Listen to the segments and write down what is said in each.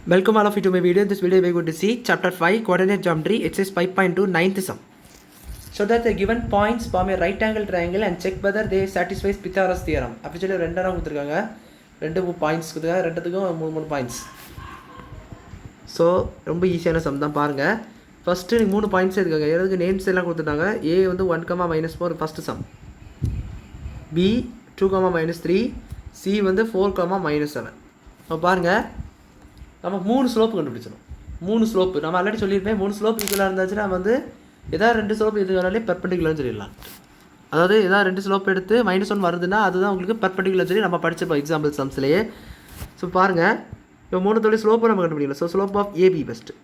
Welcome all of you to my video. In this video we are going to see chapter 5 coordinate geometry exercise 5.2 9th sum. So that the given points form a right angle triangle and check whether they satisfies Pythagoras theorem. Actually ரெண்டு இடம் கொடுத்திருக்காங்க. ரெண்டு points கொடுத்திருக்காங்க. ரெண்டுத்துக்கும் மூணு points. So ரொம்ப ஈஸியான some தான் பாருங்க. ஃபர்ஸ்ட் மூணு பாயிண்ட்ஸ் இருக்காங்க. எதுக்கு நேம்ஸ் எல்லாம் கொடுத்துட்டாங்க. A வந்து 1, -4 ஃபர்ஸ்ட் சம். B 2, -3, C வந்து 4, -7. இப்போ பாருங்க. நம்ம மூணு ஸ்லோப்பு கண்டுபிடிச்சிடும். மூணு ஸ்லோப்பு நம்ம ஆல்ரெடி சொல்லியிருப்பேன். மூணு ஸ்லோப் ஈக்குவலாக இருந்துச்சுன்னா வந்து எதாவது ரெண்டு ஸ்லோப் இதுனாலே பெர்பெண்டிகுலர்னு சொல்லிடலாம். அதாவது எதாவது ரெண்டு ஸ்லோப் எடுத்து -1 வருதுன்னா அதுதான் உங்களுக்கு பெர்பெண்டிகுலர் சொல்லி நம்ம படிச்சிருப்போம் எக்ஸாம்பிள் சம்ஸ்லேயே. ஸோ பாருங்கள், இப்போ மூணு தொழில் ஸ்லோப்பை நம்ம கண்டுபிடிக்கலாம். So slope of AB best.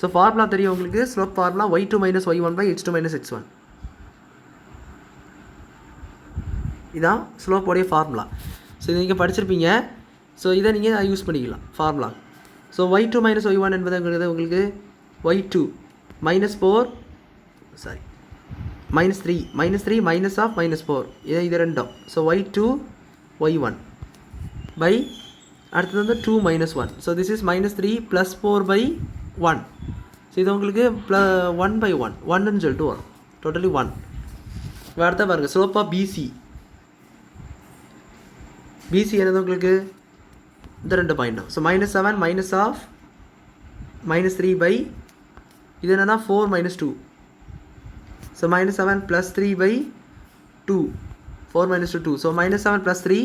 So formula தெரியும் உங்களுக்கு. Slope formula y2 - y1/x2 - x1. இதான் ஸ்லோப்போடைய ஃபார்முலா. ஸோ இதை நீங்கள் படிச்சிருப்பீங்க. ஸோ இதை நீங்கள் யூஸ் பண்ணிக்கலாம் ஃபார்முலா. ஸோ y2 - y1 என்பதுங்கிறது உங்களுக்கு y2 -4 சாரி -3 -3 -4 இது ரெண்டும். ஸோ y2 y1 பை அடுத்தது வந்து 2 - 1. So this is -3 + 4/1. ஸோ இது உங்களுக்கு 1/1 1ன்னு சொல்லிட்டு வரும். டோட்டலி 1. இப்போ அடுத்த பாருங்கள் ஸ்லோப் ஆஃப் பிசி என்னது உங்களுக்கு இந்த ரெண்டு பாயிண்ட்டும். ஸோ -7 -3 இது என்னன்னா 4 - 2. ஸோ -7 + 3/2 4 - 2. ஸோ -7 + 3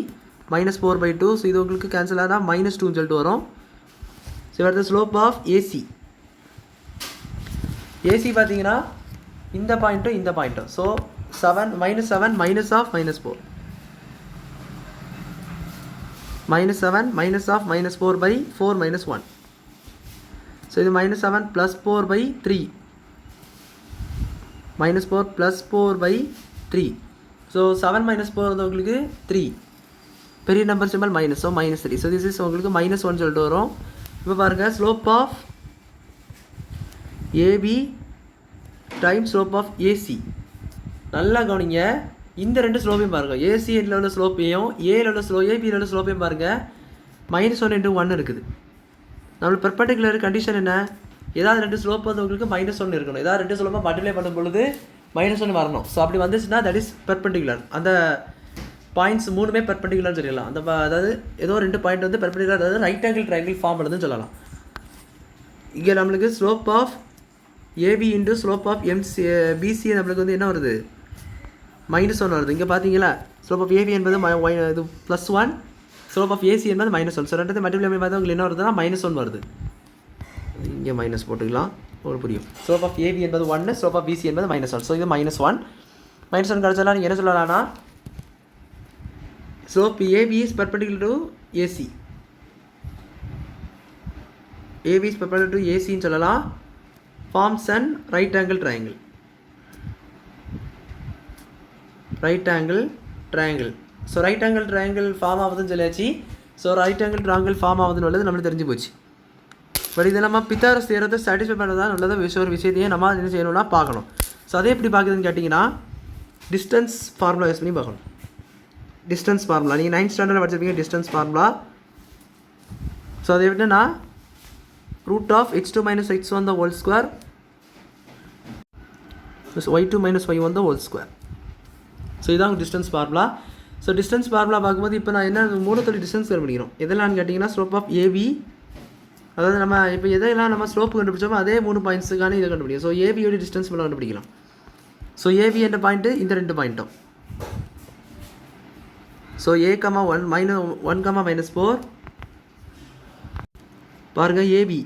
-4/2. ஸோ இது உங்களுக்கு கேன்சல் ஆனால் -2ன்னு சொல்லிட்டு வரும். ஸோ அடுத்த ஸ்லோப் ஆஃப் ஏசி பார்த்தீங்கன்னா இந்த பாயிண்ட்டும் இந்த பாயிண்ட்டும். ஸோ -7 -4 -7 -4/4 -1. ஸோ இது -7 + 4/3 -4 + 4/3. ஸோ 7 - 4 வந்து உங்களுக்கு 3 பெரிய number simple minus. So -3. So this is உங்களுக்கு -1 சொல்லிட்டு வரும். இப்போ பாருங்கள் slope of AB time slope of AC. நல்லா கவனிங்க. இந்த ரெண்டு ஸ்லோப்பையும் பாருங்கள். ஏசியில் உள்ள ஸ்லோப்பையும் ஏல உள்ள ஏபியில் உள்ள ஸ்லோப்பையும் பாருங்கள். -1 × 1 இருக்குது. நம்மளுக்கு பெர்பெண்டிகுலர் கண்டிஷன் என்ன? ஏதாவது ரெண்டு ஸ்லோப் வந்து உங்களுக்கு -1 இருக்கணும். ஏதாவது ரெண்டு ஸ்லோப்பாக மல்டிப்ளை பண்ணும் பொழுது -1 வரணும். ஸோ அப்படி வந்துச்சுன்னா தட் இஸ் பெர்பெண்டிகுலர். அந்த பாயிண்ட்ஸ் மூணுமே பெர்பெண்டிகுலர்னு சொல்லலாம். அந்த அதாவது ஏதோ ரெண்டு பாயிண்ட் வந்து பெர்பெண்டிகுலர், அதாவது ரைட் ஆங்கிள் ட்ரையாங்கிள் ஃபார்ம் பண்ணுதுன்னு சொல்லலாம். இங்கே நம்மளுக்கு slope of AB into slope of BC நம்மளுக்கு வந்து என்ன வருது? -1 வருது. இங்கே பார்த்தீங்களா ஸ்லோப் ஆஃப் ஏபி என்பது இது +1, ஸ்லோப் ஆஃப் ஏசி என்பது -1. ஸோ ரெண்டு மல்டிப்ளை பண்ணி பார்த்தா உங்களுக்கு என்ன வருதுன்னா -1 வருது. இங்கே மைனஸ் போட்டுக்கலாம், ஒரு புரியும். ஸ்லோப் ஆஃப் ஏபி என்பது 1, ஸ்லோப் ஆஃப் பிசி என்பது -1. ஸோ இது -1 கிடச்சாலும் நீங்கள் என்ன சொல்லலாம்னா slope AB is perpendicular to AC. AB is perpendicular to ஏசின்னு சொல்லலாம். Forms and right angle triangle. So right angle triangle form ஆகுதுன்னு சொல்லியாச்சு. So right angle triangle form ஆகுதுன்னு உள்ளது நம்மளுக்கு தெரிஞ்சு போச்சு. பட் இதை நம்ம பித்தாகரஸ் தியரத்தை சாட்டிஸ்ஃபை பண்ணுறதா நல்லதாக ஒரு விஷயத்தையே நம்ம என்ன செய்யணும்னா பார்க்கணும். ஸோ அதே எப்படி பார்க்குதுன்னு கேட்டிங்கன்னா டிஸ்டன்ஸ் ஃபார்முலா யூஸ் பண்ணி பார்க்கணும். டிஸ்டன்ஸ் ஃபார்முலா நீங்கள் 9th ஸ்டாண்டர்டில் படிச்சிருப்பீங்க. Distance formula. ஸோ அது எப்படின்னா √(x2 - x1) whole square y2 - y1 square. So இதான் distance formula. So distance formula பார்க்கும்போது இப்போ நான் என்ன மூணு தொழில் டிஸ்டன்ஸ் கண்டுபிடிக்கிறோம். எதெல்லாம் கேட்டிங்கன்னா ஸ்லோப் ஆஃப் ஏபி, அதாவது நம்ம இப்போ எதெல்லாம் நம்ம ஸ்லோப் கண்டுபிடிச்சோமோ அதே 3 பாயிண்ட்ஸுக்கான இதை கண்டுபிடிக்கும். ஸோ ஏபியோட டிஸ்டன்ஸ் மூலம் கண்டுபிடிக்கலாம். ஸோ ஏபி என்ற பாயிண்ட்டு இந்த ரெண்டு பாயிண்ட்டும். ஸோ A,1 -4 பாருங்கள். ஏபி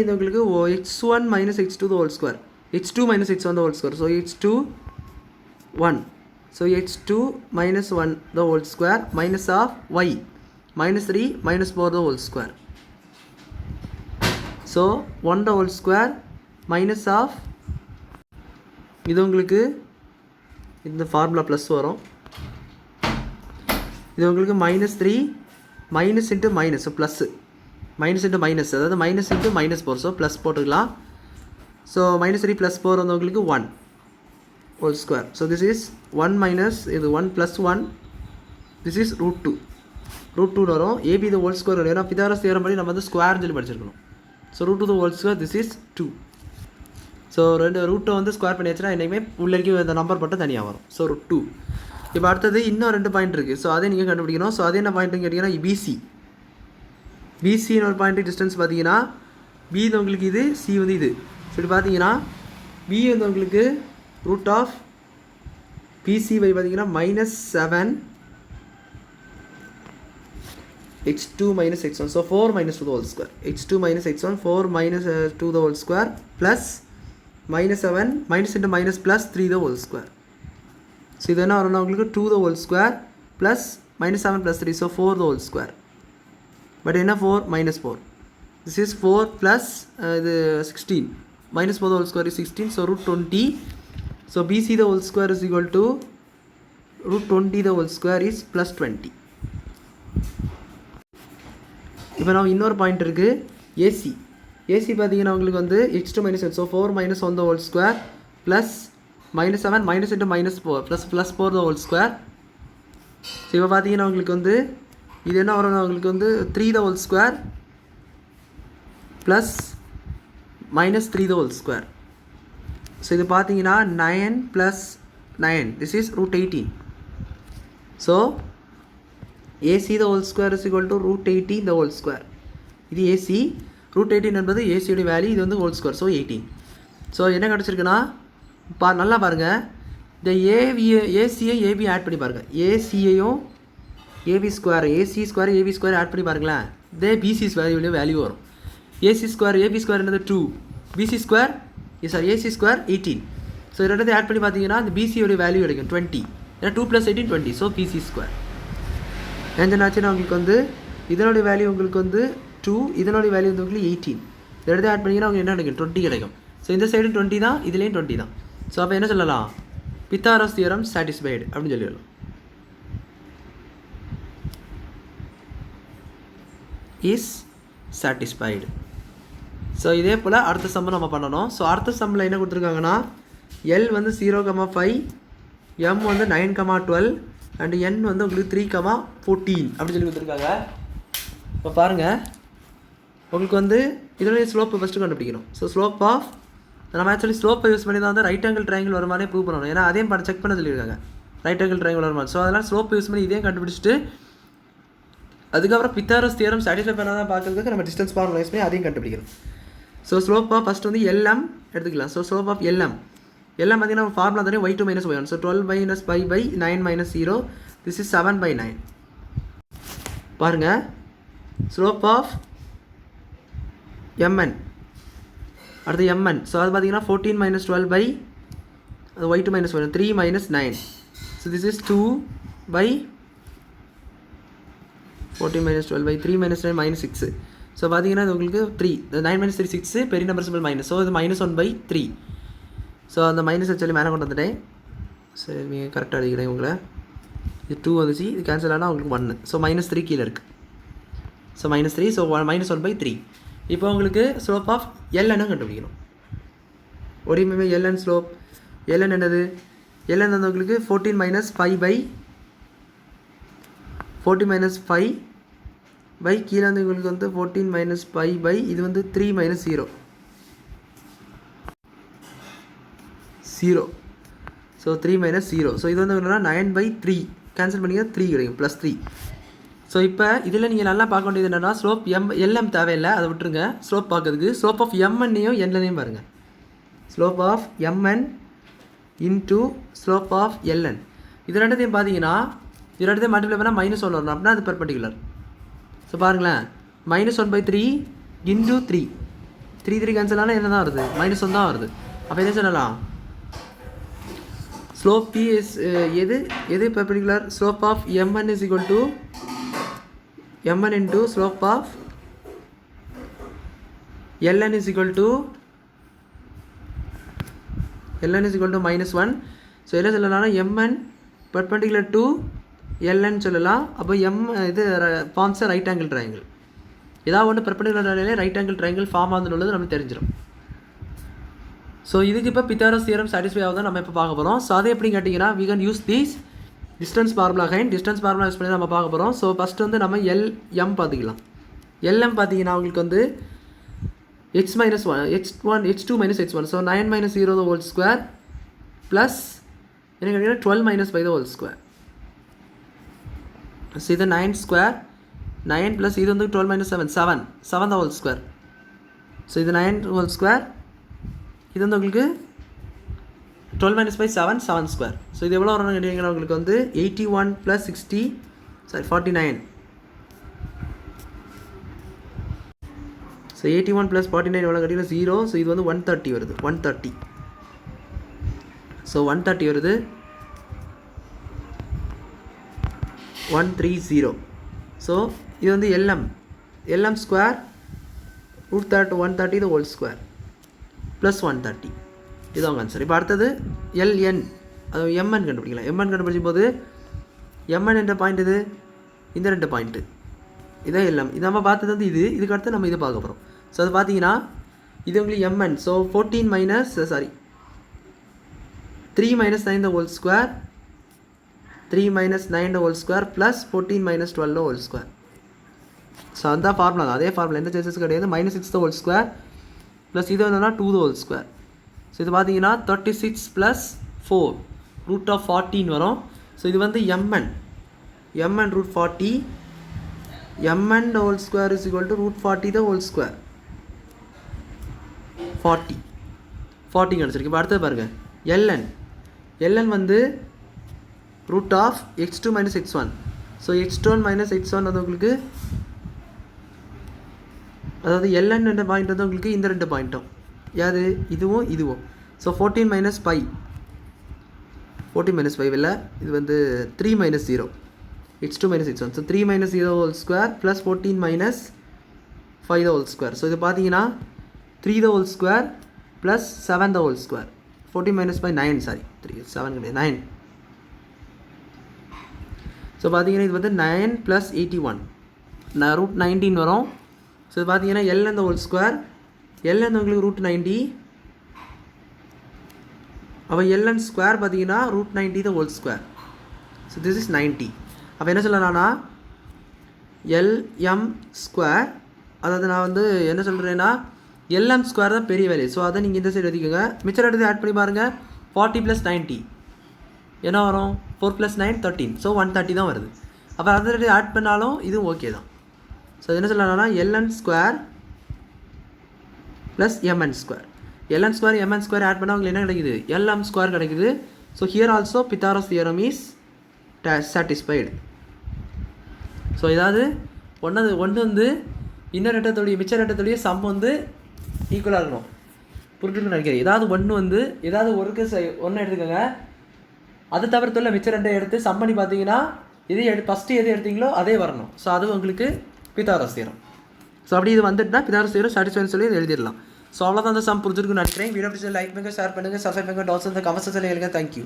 இது உங்களுக்கு x1 - x2 square, x2 - x1 square. So x2 1. So x2 - 1 square minus of y -3 -4 square. So 1 square minus of இது உங்களுக்கு இந்த ஃபார்முலா ப்ளஸ் வரும். இது உங்களுக்கு -3 minus into minus. So plus minus into minus, அதாவது -4. ஸோ ப்ளஸ் போட்டுக்கலாம். So -3 + 4 வந்து உங்களுக்கு 1 whole square. So this is 1 minus இது 1 + 1, this is √2. √2 வரும். ஏபி த ஹோல் ஸ்கொயர் வரும். ஏன்னா பித்தாகரஸ் தியரம் படி நம்ம வந்து ஸ்கொயர்னு சொல்லி படிச்சிருக்கணும். So √2 the whole square this is 2. So ரெண்டு ரூட்டை வந்து ஸ்கொயர் பண்ணியாச்சுன்னா என்றைக்குமே உள்ளே இந்த நம்பர் மட்டும் தனியாக வரும். ஸோ √2. இப்போ அடுத்தது இன்னும் 2 பாயிண்ட் இருக்குது. ஸோ அதை நீங்கள் கண்டுபிடிக்கணும். ஸோ அது என்ன பாயிண்ட்டுன்னு கேட்டிங்கன்னா பிசி. பிசின்னு ஒரு பாயிண்ட்டு டிஸ்டன்ஸ் பார்த்தீங்கன்னா பி வந்து உங்களுக்கு இது, சி வந்து இது. ஸோ இப்படி பார்த்தீங்கன்னா பி வந்து உங்களுக்கு ரூட் ஆஃப் பிசி பை பார்த்தீங்கன்னா -7 x2 minus x1. So 4 minus 2 the whole square. x2 minus x1, 4 minus 2 the whole square plus -7 minus into minus plus 3 the whole square. So இது என்ன வரும்னா உங்களுக்கு 2 the whole square plus -7 plus 3. So 4 the whole square. But என்ன 4 minus 4. This is 4 plus இது 16. Minus 4 the whole square is 16. So √20. So BC the whole square is equal to √20 the whole square is plus 20. இப்போ நம்ம இன்னொரு point இருக்குது AC. AC பார்த்தீங்கன்னா உங்களுக்கு வந்து x2 minus 1. So 4 minus 1 the whole square plus -7 minus into minus 4 plus 4 the whole square. So இப்போ பார்த்தீங்கன்னா உங்களுக்கு வந்து இது என்ன வரும்னா உங்களுக்கு வந்து 3 the whole square plus -3 the whole square. So இது பார்த்தீங்கன்னா 9 plus 9. This is √18. So AC the whole square is equal to √18 the whole square. இது AC. √18 என்பது ஏசியோட வேல்யூ, இது வந்து ஹோல் ஸ்கொயர். ஸோ 18. ஸோ என்ன கிடச்சிருக்குன்னா நல்லா பாருங்கள், இந்த ஏசியை ஏபி ஆட் பண்ணி பாருங்கள். ஏசியையும் AB square, AC square AB square add பண்ணி பாருங்களேன். இதே பிசி ஸ்கொயர் வேல்யூ வரும். ஏசி ஸ்கொயர் ஏபி ஸ்கொயர் என்னது 2, BC square sorry AC square 18. So ரெண்டு ஆட் பண்ணி பார்த்தீங்கன்னா இந்த பிசியோடைய வேல்யூ கிடைக்கும் 20. ஏன்னா 2 + 18 20. ஸோ பிசி ஸ்கொயர் என்னாச்சுன்னா உங்களுக்கு வந்து இதனுடைய வேல்யூ உங்களுக்கு வந்து 2, இதனுடைய வேல்யூ வந்து உங்களுக்கு 18. ரெண்டு ஆட் பண்ணிங்கன்னா உங்களுக்கு என்ன கிடைக்கும் 20 கிடைக்கும். ஸோ இந்த சைடு 20 தான், இதுலேயும் 20 தான். ஸோ அப்போ என்ன சொல்லலாம், பித்தாகரஸ் தியரம் சாட்டிஸ்ஃபைடு அப்படின்னு சொல்லிடலாம். Is satisfied. ஸோ இதே போல் அடுத்த சம்மு நம்ம பண்ணணும். ஸோ அடுத்த சம்மில் என்ன கொடுத்துருக்காங்கன்னா எல் வந்து 0,5, எம் வந்து 9,12 அண்ட் n வந்து உங்களுக்கு 3,14 அப்படின்னு சொல்லி கொடுத்துருக்காங்க. இப்போ பாருங்கள், உங்களுக்கு வந்து இதனுடைய ஸ்லோப்பை ஃபஸ்ட்டு கண்டுபிடிக்கணும். ஸோ ஸ்லோப் ஆஃப் நம்ம ஆக்சுவலி ஸ்லோப்பை யூஸ் பண்ணி தான் வந்து ரைட் ஆங்கிள் ட்ரையாங்கிள் வர மாதிரி ப்ரூவ் பண்ணணும். ஏன்னா அதையும் செக் பண்ண சொல்லியிருக்காங்க, ரைட் ஆங்கிள் ட்ரையாங்கிள் வர மாதிரி. ஸோ அதெல்லாம் ஸ்லோப் யூஸ் பண்ணி இதையும் கண்டுபிடிச்சிட்டு அதுக்கப்புறம் பித்தாகரஸ் தியரம் சாட்டிஸ்ஃபை பண்ணாதான் பார்க்கறதுக்கு நம்ம டிஸ்டன்ஸ் ஃபார்முலா யூஸ் பண்ணி அதையும் கண்டுபிடிக்கணும். ஸோ ஸ்லோப் ஆஃப் ஃபஸ்ட்டு வந்து LM எடுத்துக்கலாம். ஸோ ஸ்லோப் ஆஃப் LM பார்த்தீங்கன்னா ஃபார்முலா தானே y2 - y1. So 12 - π / 9 - 0. This is 7/9. பாருங்கள், ஸ்லோப் ஆஃப் MN அடுத்து MN. ஸோ அது பார்த்தீங்கன்னா 14 - 12 அது y2 - y1 3 - 9. So this is 2/14 - 12 3 - 9 -6. So பார்த்தீங்கன்னா இது உங்களுக்கு 3, 9 - 3 6, பெரிய நம்பர் சிம்பிள் மைனஸ். ஸோ இது -1/3. ஸோ அந்த மைனஸ் சொல்லி மேலே கொண்டு வந்துட்டேன். சரி, நீங்கள் கரெக்டாக எழுதிக்கிறேன். உங்களை இது 2 வந்துச்சு, இது கேன்சல் ஆனால் உங்களுக்கு 1. ஸோ -3 கீழே இருக்குது. ஸோ -3. ஸோ -1/3. இப்போ உங்களுக்கு ஸ்லோப் ஆஃப் LN கண்டுபிடிக்கணும். ஒரே LN ஸ்லோப். LN என்னது, LN வந்து உங்களுக்கு 14 - π / 14 - 5 கீழே வந்து உங்களுக்கு வந்து 14 - π இது வந்து 3 - 0. ஸோ 3 - 0. ஸோ இது வந்து என்னன்னா 9/3 கேன்சல் பண்ணிங்க 3 கிடைக்கும் +3. ஸோ இப்போ இதில் நீங்கள் நல்லா பார்க்க வேண்டியது என்னென்னா ஸ்லோப் LM தேவையில்லை, அதை விட்டுருங்க. ஸ்லோப் பார்க்கறதுக்கு ஸ்லோப் ஆஃப் MNனையும் Nலையும் பாருங்கள். Slope of MN into slope of LN இது ரெண்டுத்தையும் பார்த்தீங்கன்னா இது ரெண்டுத்தையும் மல்டிப்ளை பண்ணால் -1 வரணும். அப்படின்னா அது பெர்பெண்டிகுலர். ஸோ பாருங்களேன், -1/3 இன்ட்டு 3 3 கேன்சல் ஆனால் என்ன தான் வருது, -1 தான் வருது. அப்போ என்ன சொல்லலாம், ஸ்லோப் P இஸ் எது perpendicular, slope of MN is equal to MN into slope of LN is equal to -1. So என்ன சொல்லலாம்னா MN பெர்பெண்டிகுலர் டு LN சொல்லலாம். அப்போ இது ஃபார்ம்ஸ் ரைட் ஆங்கிள் ட்ரையாங்கிள். ஏதாவது ஒன்று perpendicular right angle triangle form ஆகுதுன்னு நமக்கு தெரிஞ்சிடும். ஸோ இதுக்கு இப்போ பித்தாகரஸ் தியரம் சாட்டிஸ்ஃபை ஆகுதான் நம்ம இப்போ பார்க்க போகிறோம். ஸோ அதை எப்படி கேட்டிங்கன்னா we can use these distance formula கைன் டிஸ்டன்ஸ் ஃபார்முலா யூஸ் பண்ணி நம்ம பார்க்க போகிறோம். ஸோ ஃபஸ்ட்டு வந்து நம்ம எல்எம் பார்த்துக்கலாம். எல்எம் பார்த்தீங்கன்னா உங்களுக்கு வந்து x minus 1 h2 minus h1. So 9 minus 0 the whole square plus என்ன கேட்டிங்கன்னா 12 minus 5 the whole square. So இது 9 ஸ்கொயர் 9 ப்ளஸ் இது வந்து 12 minus 7 the whole square. So இது 9 whole square. இது வந்து உங்களுக்கு 12 minus 5 7 ஸ்கொயர். ஸோ இது எவ்வளோ வரணும்னு கேட்டிங்கன்னா உங்களுக்கு வந்து 81 + 60 49. ஸோ 81 + 49 எவ்வளோ கேட்டிங்கன்னா 0. ஸோ இது வந்து 130 வருது 130. ஸோ 130 வருது 130. ஸோ இது வந்து LM square √130 the whole square plus 130. இதுதான் ஆன்சர். இப்போ அடுத்தது எல்என் அது எம்என் கண்டுபிடிக்கலாம். எம்என் கண்டுபிடிக்கும் போது எம்என் என்ற பாயிண்ட் இது இந்த 2 பாயிண்ட்டு இதே எல்எம். இது நம்ம பார்த்தது வந்து இதுக்கு அடுத்து நம்ம இதை பார்க்க போகிறோம். ஸோ அது பார்த்தீங்கன்னா இது உங்களுக்கு MN. So 3 minus 9 the whole square 3 minus 9 the whole square plus 14 minus 12 the whole square. So அந்த ஃபார்முலா தான், அதே ஃபார்முலா, எந்த சேஞ்சஸ் கிடையாது. -6 the whole square ப்ளஸ் இது என்னன்னா 2 the whole square. ஸோ இது பார்த்தீங்கன்னா 36 + 4 √14 வரும். ஸோ இது வந்து MN √40 mn the whole square is equal to √40 the whole square 40 கிடச்சிருக்கு. இப்போ அடுத்தது பாருங்கள் ln வந்து √x2 - x1. So x2 - x1 வந்து உங்களுக்கு அதாவது ln என்ற பாயிண்ட் வந்து உங்களுக்கு இந்த 2 பாயிண்ட்டும் யாது இதுவும். ஸோ 14 - 5 இல்லை, இது வந்து 3 - 0 x2 - x1. So 3 - 0 whole square plus 14 - 5 the whole square. So இது பார்த்தீங்கன்னா 3 the whole square plus 7 the whole square. 14 - 5 9 7 கிடையாது 9. ஸோ பார்த்தீங்கன்னா இது வந்து 9 + 81 √19 வரும். ஸோ இது பார்த்தீங்கன்னா ln the whole square ln உங்களுக்கு √90. அப்போ ln ஸ்கொயர் பார்த்தீங்கன்னா √90 the whole square. So this is 90. அப்போ என்ன சொல்லலாம்னா எல்எம் ஸ்கொயர், அதாவது நான் வந்து என்ன சொல்கிறேன்னா எல்எம் ஸ்கொயர் தான் பெரிய வேல்யூ. ஸோ அதை நீங்கள் இந்த சைடு எழுதிக்கோங்க. மிச்சம் எடுத்து ஆட் பண்ணி பாருங்கள். 40 + 90 என்ன வரும்? 4 + 9 13. ஸோ 130 தான் வருது. அப்போ அதை எடுத்து ஆட் பண்ணாலும் இதுவும் ஓகே தான். ஸோ என்ன சொல்லலாம்னா ln square plus mn square. ln square mn square add பண்ணால் உங்களுக்கு என்ன கிடைக்குது? lm ஸ்கொயர் கிடைக்குது. So here also Pythagoras theorem is satisfied. So ஏதாவது ஒன்று வந்து இன்னொரு ரெட்டத்துடைய மிச்ச ரெட்டத்துடைய சம் வந்து ஈக்குவலாக இருக்கணும். புரிஞ்சுன்னு நினைக்கிறேன். ஏதாவது ஒன்று வந்து ஏதாவது ஒன்று எடுத்துக்கோங்க. அது தவிர்த்துள்ள மிச்ச ரெண்டை எடுத்து சம் பண்ணி பார்த்தீங்கன்னா ஃபஸ்ட்டு எது எடுத்தீங்களோ அதே வரணும். ஸோ அது உங்களுக்கு பித்தாகரஸ் தியரம். ஸோ அப்படி இது வந்துட்டுனா பித்தாகரஸ் தியரம் சாட்டிஸ்ஃபைன்னு சொல்லி எழுதிடலாம். ஸோ அவ்வளோதான் அந்த சம் புரிஞ்சுருக்குன்னு நினைக்கிறேன். வீடியோ பிடிச்ச லைக் பண்ணுங்கள், ஷேர் பண்ணுங்கள், சப்ஸ்கிரைப் பண்ணுங்கள், டவுட்ஸ் வந்து கமெண்ட் செக்ஷனில் எழுதுங்க. தேங்க்யூ.